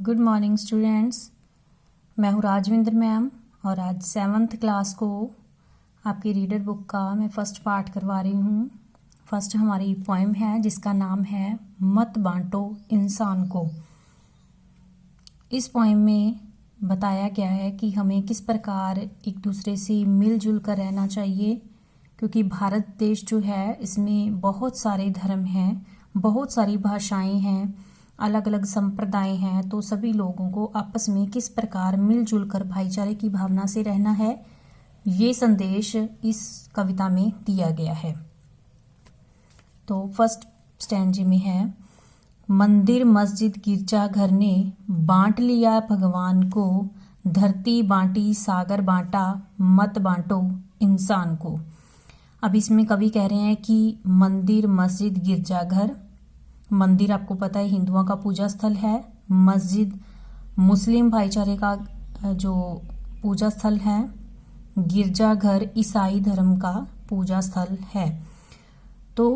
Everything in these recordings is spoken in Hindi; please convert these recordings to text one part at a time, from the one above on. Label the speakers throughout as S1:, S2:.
S1: Good morning students. मैं हूँ राजविंद्र मैम और आज 7th क्लास को आपकी रीडर बुक का मैं फर्स्ट पार्ट करवा रही हूँ। फर्स्ट हमारी पोएम है जिसका नाम है मत बांटो इंसान को। इस पोएम में बताया गया है कि हमें किस प्रकार एक दूसरे से मिलजुल कर रहना चाहिए, क्योंकि भारत देश जो है इसमें बहुत सारे धर्म हैं, बहुत सारी भाषाएं हैं, अलग अलग संप्रदाय हैं। तो सभी लोगों को आपस में किस प्रकार मिलजुल कर भाईचारे की भावना से रहना है, ये संदेश इस कविता में दिया गया है। तो फर्स्ट स्टैंजे में है, मंदिर मस्जिद गिरजा घर ने बांट लिया भगवान को, धरती बांटी सागर बांटा, मत बांटो इंसान को। अब इसमें कवि कह रहे हैं कि मंदिर मस्जिद गिरजाघर, मंदिर आपको पता है हिंदुओं का पूजा स्थल है, मस्जिद मुस्लिम भाईचारे का जो पूजा स्थल है, गिरजाघर ईसाई धर्म का पूजा स्थल है। तो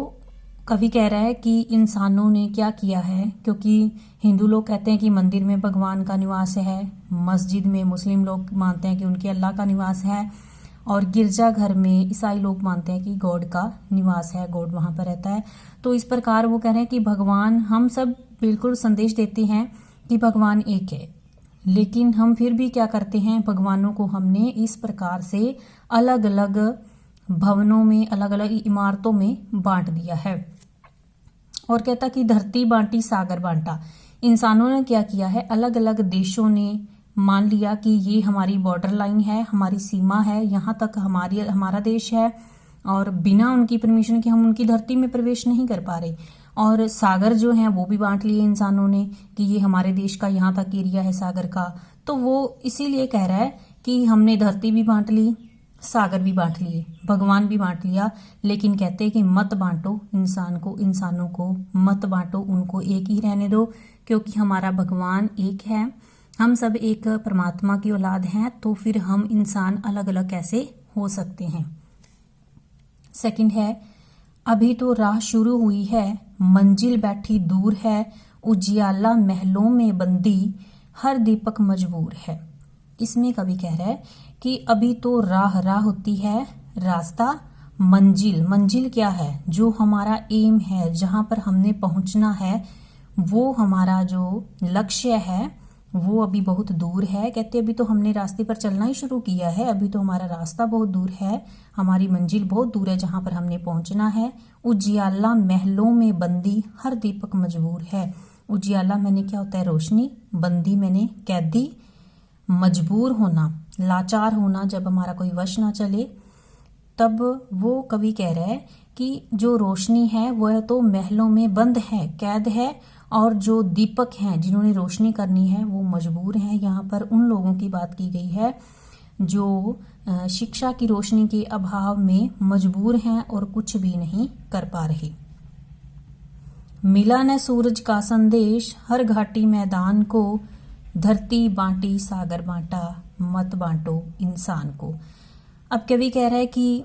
S1: कवि कह रहा है कि इंसानों ने क्या किया है, क्योंकि हिंदू लोग कहते हैं कि मंदिर में भगवान का निवास है, मस्जिद में मुस्लिम लोग मानते हैं कि उनके अल्लाह का निवास है, और गिरजाघर में ईसाई लोग मानते हैं कि गॉड का निवास है, गॉड वहां पर रहता है। तो इस प्रकार वो कह रहे हैं कि भगवान, हम सब बिल्कुल संदेश देते हैं कि भगवान एक है, लेकिन हम फिर भी क्या करते हैं, भगवानों को हमने इस प्रकार से अलग अलग भवनों में, अलग अलग इमारतों में बांट दिया है। और कहता कि धरती बांटी सागर बांटा, इंसानों ने क्या किया है, अलग अलग देशों ने मान लिया कि ये हमारी बॉर्डर लाइन है, हमारी सीमा है, यहाँ तक हमारा देश है, और बिना उनकी परमिशन के हम उनकी धरती में प्रवेश नहीं कर पा रहे। और सागर जो है वो भी बांट लिए इंसानों ने कि ये हमारे देश का यहाँ तक एरिया है सागर का। तो वो इसीलिए कह रहा है कि हमने धरती भी बांट ली, सागर भी बांट लिए, भगवान भी बांट लिया, लेकिन कहते हैं कि मत बांटो इंसान को, इंसानों को मत बांटो, उनको एक ही रहने दो, क्योंकि हमारा भगवान एक है, हम सब एक परमात्मा की औलाद हैं। तो फिर हम इंसान अलग अलग कैसे हो सकते हैं। सेकंड है, अभी तो राह शुरू हुई है, मंजिल बैठी दूर है, उजियाला महलों में बंदी, हर दीपक मजबूर है। इसमें कवि कह रहा है कि अभी तो राह होती है, रास्ता, मंजिल क्या है, जो हमारा एम है, जहां पर हमने पहुंचना है, वो हमारा जो लक्ष्य है वो अभी बहुत दूर है। कहते अभी तो हमने रास्ते पर चलना ही शुरू किया है, अभी तो हमारा रास्ता बहुत दूर है, हमारी मंजिल बहुत दूर है जहां पर हमने पहुंचना है। उजियाला महलों में बंदी, हर दीपक मजबूर है। उजियाला मैंने क्या होता है, रोशनी, बंदी मैंने कैदी, मजबूर होना, लाचार होना, जब हमारा कोई वश ना चले, तब वो कवि कह रहा है कि जो रोशनी है वह तो महलों में बंद है, कैद है, और जो दीपक हैं जिन्होंने रोशनी करनी है वो मजबूर हैं। यहाँ पर उन लोगों की बात की गई है जो शिक्षा की रोशनी के अभाव में मजबूर हैं और कुछ भी नहीं कर पा रहे। मिला न सूरज का संदेश, हर घाटी मैदान को, धरती बांटी सागर बांटा, मत बांटो इंसान को। अब कवि कह रहा है कि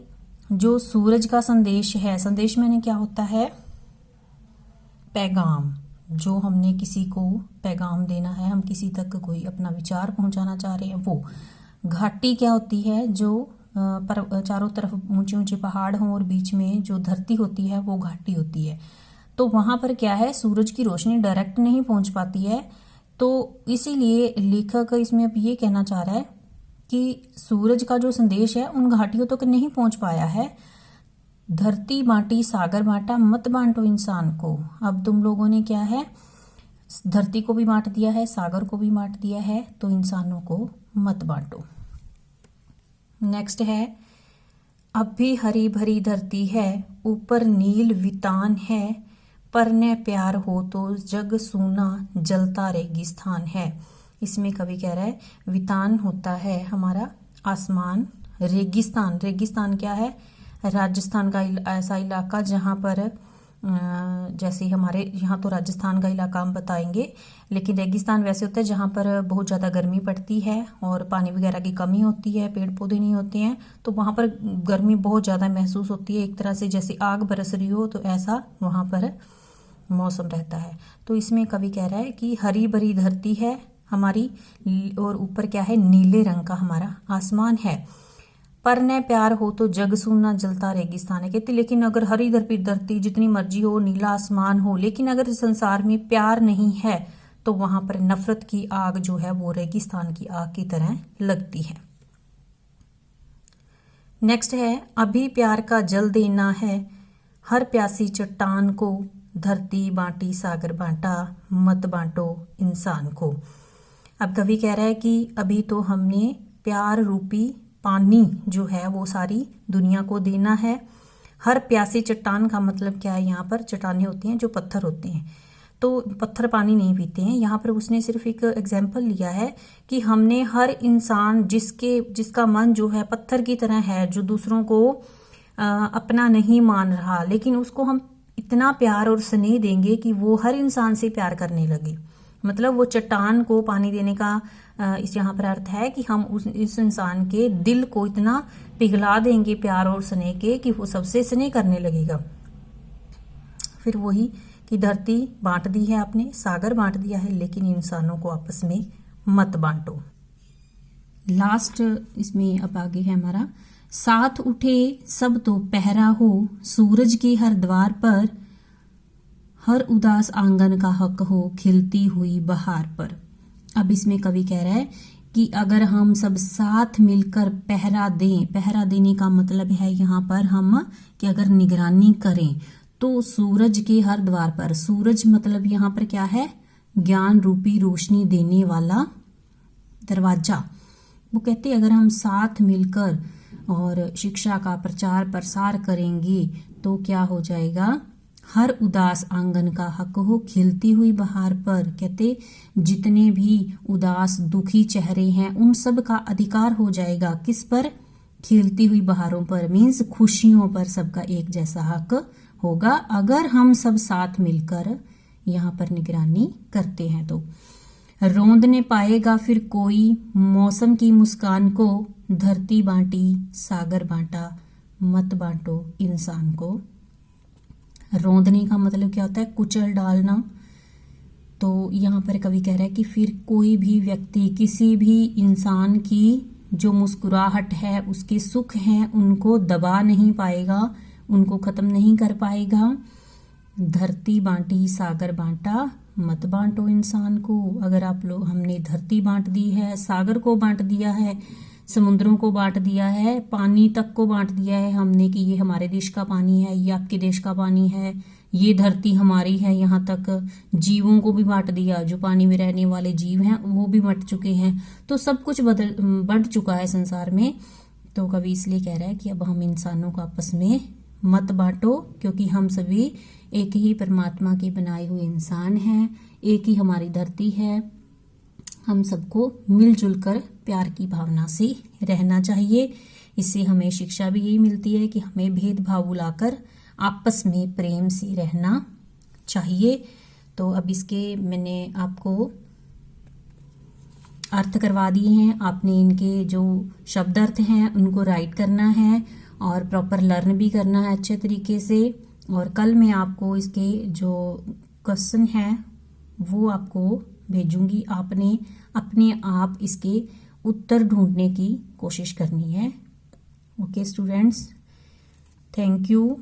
S1: जो सूरज का संदेश है, संदेश मैंने क्या होता है, पैगाम, जो हमने किसी को पैगाम देना है, हम किसी तक कोई अपना विचार पहुंचाना चाह रहे हैं, वो। घाटी क्या होती है, जो चारों तरफ ऊंचे ऊंचे पहाड़ हों और बीच में जो धरती होती है वो घाटी होती है। तो वहां पर क्या है, सूरज की रोशनी डायरेक्ट नहीं पहुंच पाती है। तो इसीलिए लेखक इसमें अब ये कहना चाह रहा है कि सूरज का जो संदेश है उन घाटियों तक नहीं पहुंच पाया है। धरती बांटी सागर बांटा, मत बांटो इंसान को। अब तुम लोगों ने क्या है, धरती को भी बांट दिया है, सागर को भी बांट दिया है, तो इंसानों को मत बांटो। नेक्स्ट है, अब भी हरी भरी धरती है, ऊपर नील वितान है, पर न प्यार हो तो जग सूना, जलता रेगिस्तान है। इसमें कवि कह रहा है वितान होता है हमारा आसमान, रेगिस्तान, रेगिस्तान क्या है, राजस्थान का ऐसा इलाका जहां पर जैसे हमारे यहाँ तो राजस्थान का इलाका हम बताएंगे, लेकिन रेगिस्तान वैसे होता है जहाँ पर बहुत ज़्यादा गर्मी पड़ती है और पानी वगैरह की कमी होती है, पेड़ पौधे नहीं होते हैं, तो वहाँ पर गर्मी बहुत ज़्यादा महसूस होती है, एक तरह से जैसे आग बरस रही हो, तो ऐसा वहाँ पर मौसम रहता है। तो इसमें कवि कह रहा है कि हरी भरी धरती है, हमारी, और ऊपर क्या है, नीले रंग का हमारा आसमान है। पर न प्यार हो तो जग सूना जलता रेगिस्तान है। कहते लेकिन अगर हरी धरती जितनी मर्जी हो, नीला आसमान हो, लेकिन अगर संसार में प्यार नहीं है तो वहां पर नफरत की आग जो है वो रेगिस्तान की आग की तरह लगती है। नेक्स्ट है, अभी प्यार का जल देना है, हर प्यासी चट्टान को, धरती बांटी सागर बांटा, मत बांटो इंसान को। अब कवि कह रहा है कि अभी तो हमने प्यार रूपी पानी जो है वो सारी दुनिया को देना है। हर प्यासी चट्टान का मतलब क्या है, यहाँ पर चट्टानें होती हैं जो पत्थर होते हैं, तो पत्थर पानी नहीं पीते हैं। यहाँ पर उसने सिर्फ एक एग्जाम्पल लिया है कि हमने हर इंसान जिसका मन जो है पत्थर की तरह है, जो दूसरों को अपना नहीं मान रहा, लेकिन उसको हम इतना प्यार और स्नेह देंगे कि वो हर इंसान से प्यार करने लगे। मतलब वो चट्टान को पानी देने का इस यहाँ पर अर्थ है कि हम इस इंसान के दिल को इतना पिघला देंगे प्यार और स्नेह के कि वो सबसे स्नेह करने लगेगा। फिर वही कि धरती बांट दी है आपने, सागर बांट दिया है, लेकिन इंसानों को आपस में मत बांटो। लास्ट इसमें अब आगे है हमारा, साथ उठे सब तो पहरा हो, सूरज के हर द्वार पर, हर उदास आंगन का हक हो, खिलती हुई बहार पर। अब इसमें कवि कह रहा है कि अगर हम सब साथ मिलकर पहरा दें, पहरा देने का मतलब है यहाँ पर हम कि अगर निगरानी करें तो सूरज के हर द्वार पर, सूरज मतलब यहाँ पर क्या है, ज्ञान रूपी रोशनी देने वाला दरवाजा। वो कहते अगर हम साथ मिलकर और शिक्षा का प्रचार प्रसार करेंगे तो क्या हो जाएगा, हर उदास आंगन का हक हो, खिलती हुई बहार पर। कहते जितने भी उदास दुखी चेहरे हैं उन सब का अधिकार हो जाएगा किस पर, खिलती हुई बहारों पर, मीन्स खुशियों पर सबका एक जैसा हक होगा अगर हम सब साथ मिलकर यहाँ पर निगरानी करते हैं तो। रोंदने पाएगा फिर कोई मौसम की मुस्कान को, धरती बांटी सागर बांटा, मत बांटो इंसान को। रोंदने का मतलब क्या होता है, कुचल डालना। तो यहाँ पर कवि कह रहा है कि फिर कोई भी व्यक्ति, किसी भी इंसान की जो मुस्कुराहट है, उसके सुख हैं, उनको दबा नहीं पाएगा, उनको खत्म नहीं कर पाएगा। धरती बांटी सागर बांटा, मत बांटो इंसान को। अगर आप लोग, हमने धरती बांट दी है, सागर को बांट दिया है, समुद्रों को बांट दिया है, पानी तक को बांट दिया है हमने कि ये हमारे देश का पानी है, ये आपके देश का पानी है, ये धरती हमारी है, यहाँ तक जीवों को भी बांट दिया, जो पानी में रहने वाले जीव हैं वो भी बंट चुके हैं। तो सब कुछ बंट चुका है संसार में। तो कवि इसलिए कह रहा है कि अब हम इंसानों को आपस में मत बांटो, क्योंकि हम सभी एक ही परमात्मा के बनाए हुए इंसान हैं, एक ही हमारी धरती है। हम सबको मिलजुल कर प्यार की भावना से रहना चाहिए। इससे हमें शिक्षा भी यही मिलती है कि हमें भेदभाव भुलाकर आपस में प्रेम से रहना चाहिए। तो अब इसके मैंने आपको अर्थ करवा दिए हैं, आपने इनके जो शब्द अर्थ हैं उनको राइट करना है और प्रॉपर लर्न भी करना है अच्छे तरीके से। और कल मैं आपको इसके जो क्वेश्चन हैं वो आपको भेजूंगी, आपने अपने आप इसके उत्तर ढूंढने की कोशिश करनी है। Okay students, thank you.